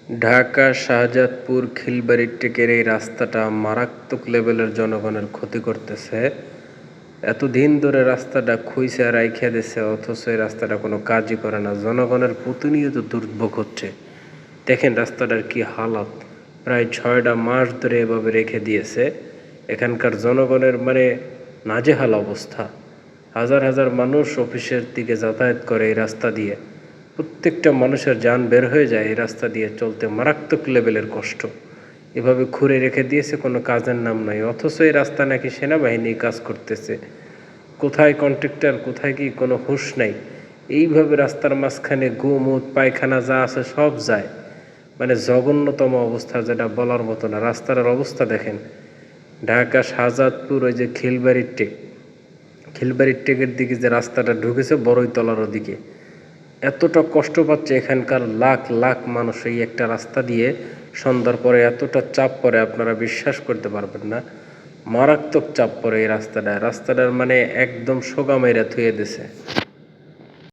ঢাকা শাহজাদপুর খিলবাড়ির টেকের এই রাস্তাটা মারাত্মক লেভেলের জনগণের ক্ষতি করতেছে। এতদিন ধরে রাস্তাটা খুইসা রাইখা দিছে, অথচ এই রাস্তাটা কোনো কাজই করে না। জনগণের প্রতিনিয়ত দুর্ভোগ হচ্ছে। দেখেন রাস্তাটার কি হালত, প্রায় 6টা মাস ধরে এভাবে রেখে দিয়েছে। এখানকার জনগণের নাজেহাল অবস্থা। হাজার হাজার মানুষ অফিসের দিকে যাতায়াত করে এই রাস্তা দিয়ে। প্রত্যেকটা মানুষের যান বের হয়ে যায় এই রাস্তা দিয়ে চলতে, মারাত্মক লেভেলের কষ্ট। এভাবে খুঁড়ে রেখে দিয়েছে, কোনো কাজের নাম নাই। অথচ এই রাস্তা নাকি সেনাবাহিনী কাজ করতেছে। কোথায় কন্ট্রাক্টর, কোথায় কি কোনো হুঁশ নাই। এইভাবে রাস্তার মাঝখানে গোমূত পায়খানা যা আছে সব যায়, জঘন্যতম অবস্থা, যেটা বলার মতো না। রাস্তার অবস্থা দেখেন। ঢাকা শাহজাদপুর ওই যে খিলবাড়ির টেকের দিকে যে রাস্তাটা ঢুকেছে বড়ইতলার ওদিকে, এতটা কষ্ট পাচ্ছে এখানকার লাখ লাখ মানুষ এই একটা রাস্তা দিয়ে। সন্ধ্যার পরে এতটা চাপ পড়ে আপনারা বিশ্বাস করতে পারবেন না। মারাত্মক চাপ পড়ে এই রাস্তাটার একদম সোগা মেরে থুয়ে দিছে।